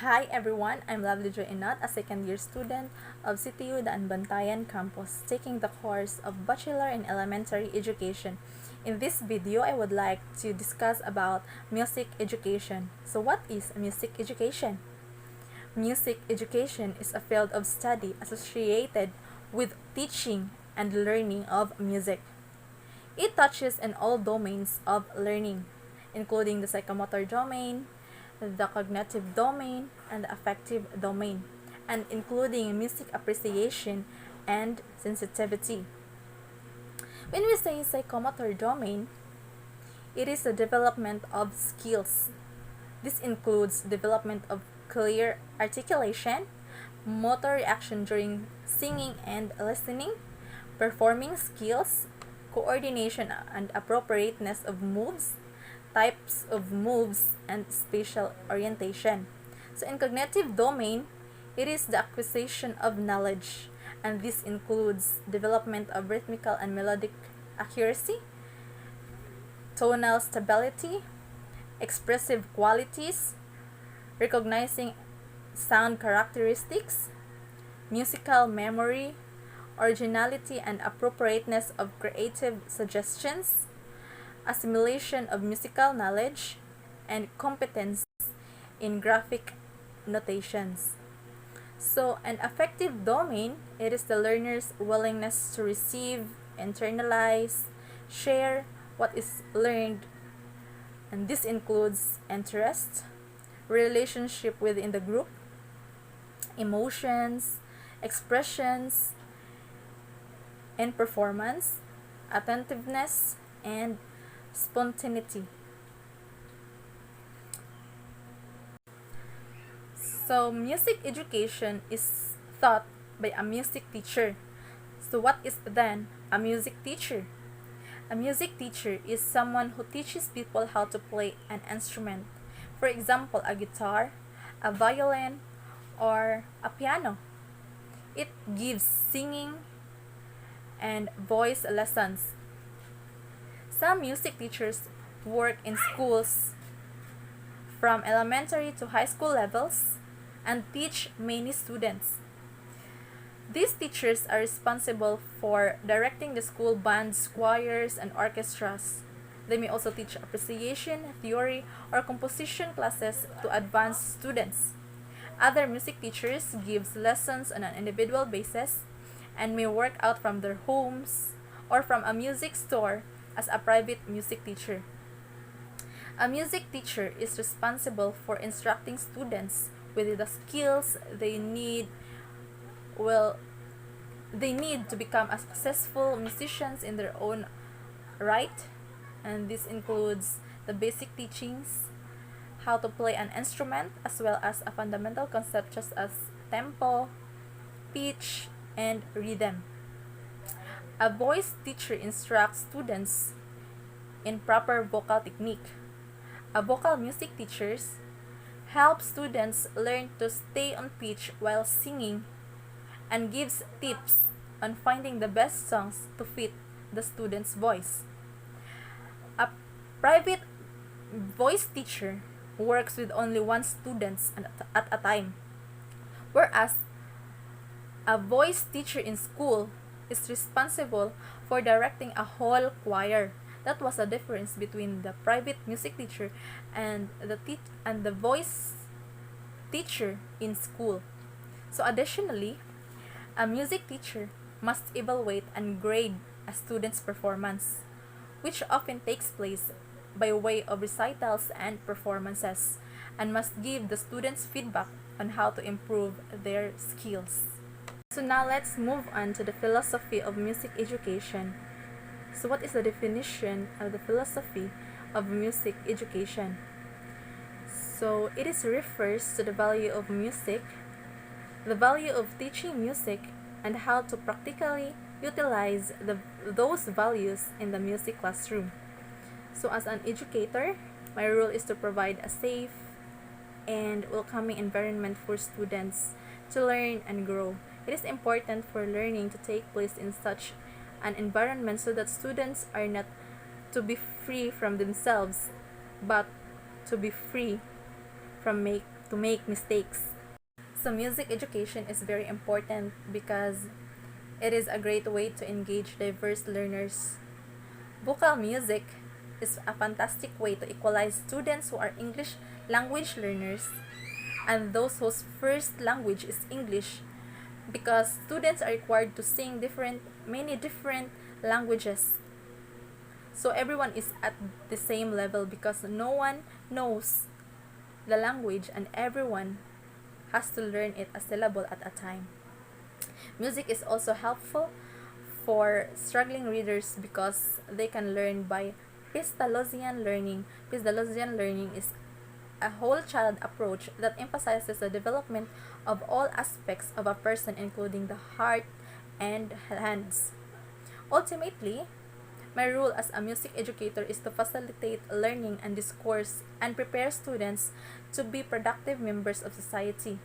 Hi everyone, I'm Lovely Joy Inot, a second year student of CTU Daan Bantayan campus, taking the course of Bachelor in Elementary Education. In this video, I would like to discuss about music education. So what is music education? Music education is a field of study associated with teaching and learning of music. It touches on all domains of learning, including the psychomotor domain, the cognitive domain, and the affective domain, and including music appreciation and sensitivity. When we say psychomotor domain, it is the development of skills. This includes development of clear articulation, motor reaction during singing and listening, performing skills, coordination and appropriateness of moves, types of moves, and spatial orientation. So in cognitive domain, it is the acquisition of knowledge, and this includes development of rhythmical and melodic accuracy, tonal stability, expressive qualities, recognizing sound characteristics, musical memory, originality and appropriateness of creative suggestions, assimilation of musical knowledge, and competence in graphic notations. So, an affective domain, it is the learner's willingness to receive, internalize, share what is learned, and this includes interest, relationship within the group, emotions, expressions, and performance, attentiveness, and spontaneity. So, music education is taught by a music teacher. So, what is then a music teacher? A music teacher is someone who teaches people how to play an instrument. For example, a guitar, a violin, or a piano. It gives singing and voice lessons. Some music teachers work in schools from elementary to high school levels and teach many students. These teachers are responsible for directing the school bands, choirs, and orchestras. They may also teach appreciation, theory, or composition classes to advanced students. Other music teachers gives lessons on an individual basis and may work out from their homes or from a music store as a private music teacher. A music teacher is responsible for instructing students with the skills they need to become a successful musicians in their own right, and this includes the basic teachings, how to play an instrument, as well as a fundamental concept such as tempo, pitch, and rhythm. A voice teacher instructs students in proper vocal technique. A vocal music teachers help students learn to stay on pitch while singing and gives tips on finding the best songs to fit the student's voice. A private voice teacher works with only one student at a time, whereas a voice teacher in school is responsible for directing a whole choir. That was the difference between the private music teacher and the voice teacher in school. So additionally, a music teacher must evaluate and grade a student's performance, which often takes place by way of recitals and performances, and must give the students feedback on how to improve their skills. So now let's move on to the philosophy of music education. So what is the definition of the philosophy of music education? So it refers to the value of music, the value of teaching music, and how to practically utilize those values in the music classroom. So as an educator, my role is to provide a safe and welcoming environment for students to learn and grow. It is important for learning to take place in such an environment so that students are not to be free from themselves, but to be free from to make mistakes. So music education is very important because it is a great way to engage diverse learners. Vocal music is a fantastic way to equalize students who are English language learners and those whose first language is English, because students are required to sing many different languages. So everyone is at the same level because no one knows the language and everyone has to learn it a syllable at a time. Music is also helpful for struggling readers because they can learn by Pistalozian learning. Pistalozian learning is a whole child approach that emphasizes the development of all aspects of a person, including the heart and hands. Ultimately, my role as a music educator is to facilitate learning and discourse and prepare students to be productive members of society.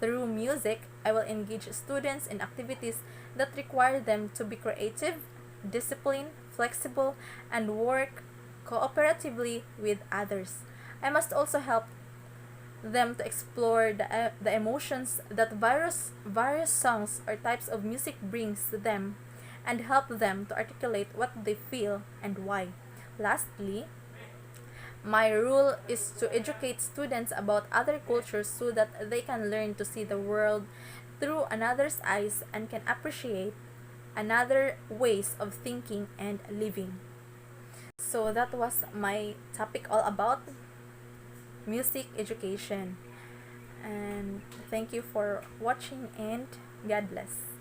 Through music, I will engage students in activities that require them to be creative, disciplined, flexible, and work cooperatively with others. I must also help them to explore the emotions that various songs or types of music brings to them and help them to articulate what they feel and why. Lastly, my role is to educate students about other cultures so that they can learn to see the world through another's eyes and can appreciate another ways of thinking and living. So that was my topic all about music education. And thank you for watching and God bless.